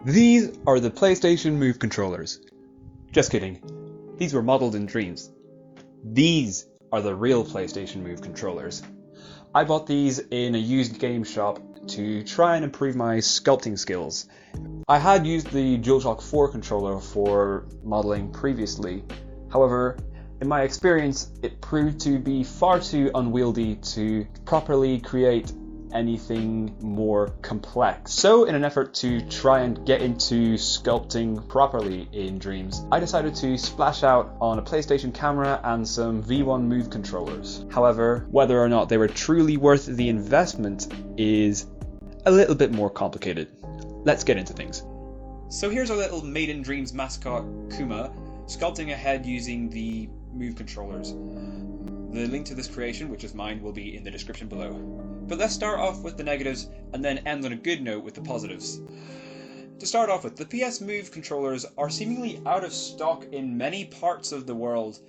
These are the PlayStation Move controllers. Just kidding. These were modeled in Dreams. These are the real PlayStation Move controllers. I bought these in a used game shop to try and improve my sculpting skills. I had used the DualShock 4 controller for modeling previously. However, in my experience, it proved to be far too unwieldy to properly create anything more complex. So in an effort to try and get into sculpting properly in Dreams, I decided to splash out on a PlayStation camera and some V1 Move controllers. However, whether or not they were truly worth the investment is a little bit more complicated. Let's get into things. So here's our little Made in Dreams mascot, Kuma, sculpting a head using the Move controllers. The link to this creation, which is mine, will be in the description below. But let's start off with the negatives and then end on a good note with the positives. To start off with, the PS Move controllers are seemingly out of stock in many parts of the world,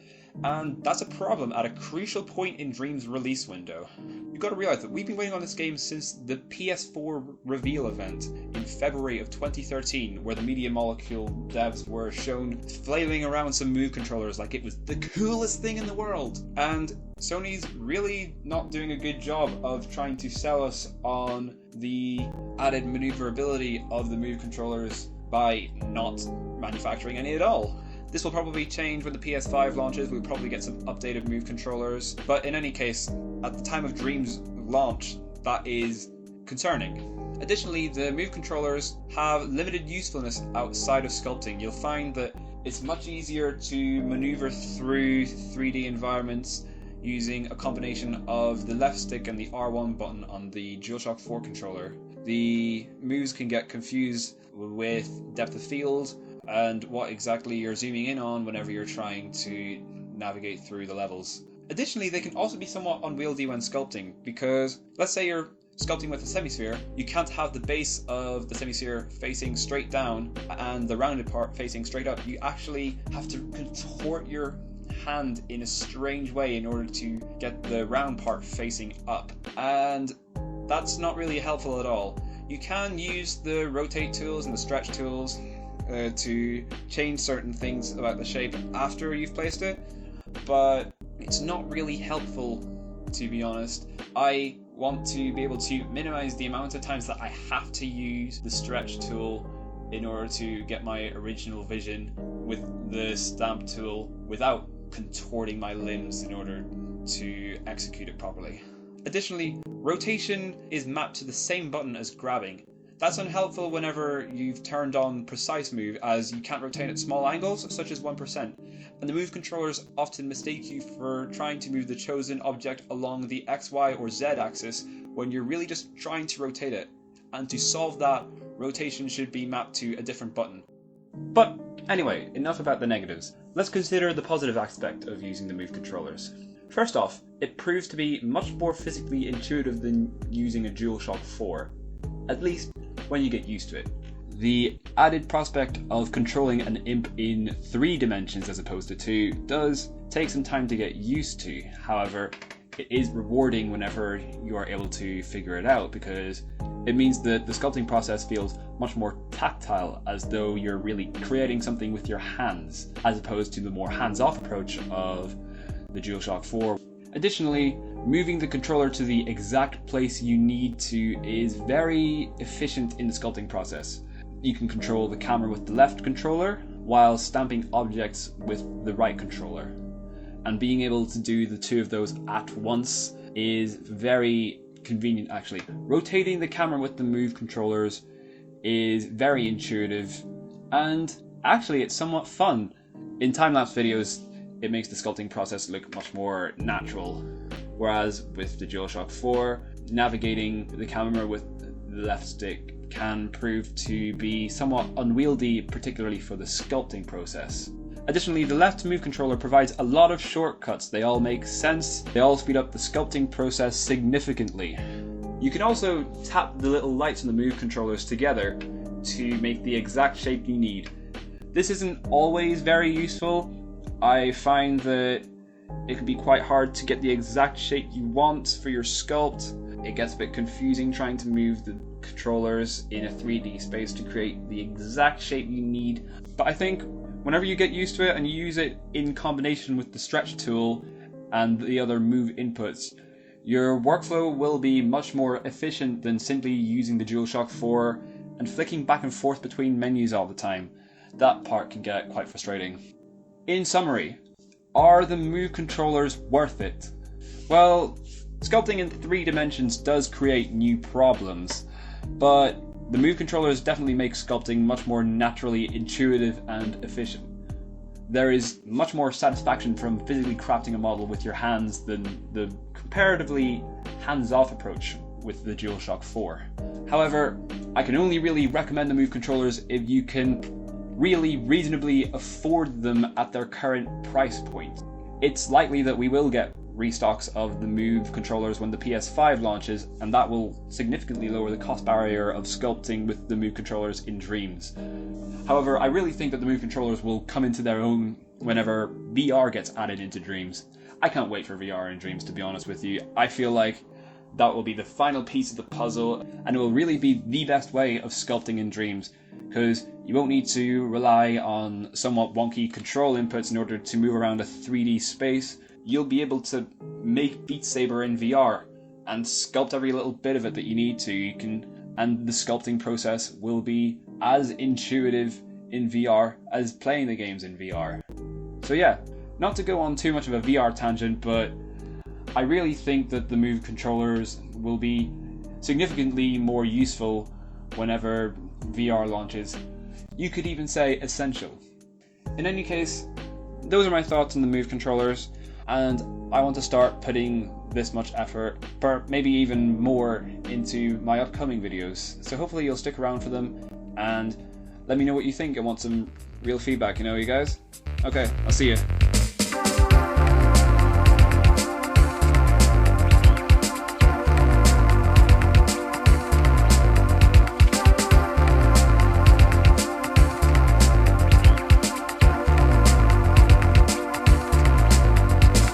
and that's a problem at a crucial point in Dream's release window. You've got to realise that we've been waiting on this game since the PS4 reveal event in February of 2013, where the Media Molecule devs were shown flailing around some Move controllers like it was the coolest thing in the world. And Sony's really not doing a good job of trying to sell us on the added maneuverability of the Move controllers by not manufacturing any at all. This will probably change when the PS5 launches. We'll probably get some updated Move controllers. But in any case, at the time of Dream's launch, that is concerning. Additionally, the Move controllers have limited usefulness outside of sculpting. You'll find that it's much easier to maneuver through 3D environments using a combination of the left stick and the R1 button on the DualShock 4 controller. The moves can get confused with depth of field and what exactly you're zooming in on whenever you're trying to navigate through the levels. Additionally, they can also be somewhat unwieldy when sculpting, because let's say you're sculpting with a semisphere, you can't have the base of the semisphere facing straight down and the rounded part facing straight up. You actually have to contort your hand in a strange way in order to get the round part facing up, and that's not really helpful at all. You can use the rotate tools and the stretch tools to change certain things about the shape after you've placed it, but it's not really helpful, to be honest. I want to be able to minimize the amount of times that I have to use the stretch tool in order to get my original vision with the stamp tool without contorting my limbs in order to execute it properly. Additionally, rotation is mapped to the same button as grabbing. That's unhelpful whenever you've turned on Precise Move, as you can't rotate at small angles, such as 1%, and the Move controllers often mistake you for trying to move the chosen object along the X, Y, or Z axis when you're really just trying to rotate it, and to solve that, rotation should be mapped to a different button. But anyway, enough about the negatives. Let's consider the positive aspect of using the Move controllers. First off, it proves to be much more physically intuitive than using a DualShock 4, at least when you get used to it. The added prospect of controlling an imp in 3 dimensions as opposed to 2 does take some time to get used to. However, it is rewarding whenever you are able to figure it out, because it means that the sculpting process feels much more tactile, as though you're really creating something with your hands, as opposed to the more hands-off approach of the DualShock 4. Additionally, moving the controller to the exact place you need to is very efficient in the sculpting process. You can control the camera with the left controller while stamping objects with the right controller. And being able to do the two of those at once is very convenient, actually. Rotating the camera with the Move controllers is very intuitive, and actually it's somewhat fun. In time-lapse videos, it makes the sculpting process look much more natural, whereas with the DualShock 4, navigating the camera with the left stick can prove to be somewhat unwieldy, particularly for the sculpting process. Additionally, the left Move controller provides a lot of shortcuts. They all make sense, they all speed up the sculpting process significantly. You can also tap the little lights on the Move controllers together to make the exact shape you need. This isn't always very useful. I find that it can be quite hard to get the exact shape you want for your sculpt, it gets a bit confusing trying to move the controllers in a 3D space to create the exact shape you need. But I think whenever you get used to it and you use it in combination with the stretch tool and the other move inputs, your workflow will be much more efficient than simply using the DualShock 4 and flicking back and forth between menus all the time. That part can get quite frustrating. In summary, are the Move controllers worth it? Well, sculpting in 3 dimensions does create new problems, but the Move controllers definitely make sculpting much more naturally intuitive and efficient. There is much more satisfaction from physically crafting a model with your hands than the comparatively hands-off approach with the DualShock 4. However, I can only really recommend the Move controllers if you can really reasonably afford them at their current price point. It's likely that we will get restocks of the Move controllers when the PS5 launches, and that will significantly lower the cost barrier of sculpting with the Move controllers in Dreams. However, I really think that the Move controllers will come into their own whenever VR gets added into Dreams. I can't wait for VR in Dreams, to be honest with you. I feel like that will be the final piece of the puzzle, and it will really be the best way of sculpting in Dreams, because you won't need to rely on somewhat wonky control inputs in order to move around a 3D space. You'll be able to make Beat Saber in VR and sculpt every little bit of it that you need to. And the sculpting process will be as intuitive in VR as playing the games in VR. So yeah, not to go on too much of a VR tangent, but I really think that the Move controllers will be significantly more useful whenever VR launches. You could even say essential. In any case, those are my thoughts on the Move controllers, and I want to start putting this much effort, or maybe even more, into my upcoming videos. So hopefully you'll stick around for them, and let me know what you think. I want some real feedback, you guys? Okay, I'll see you.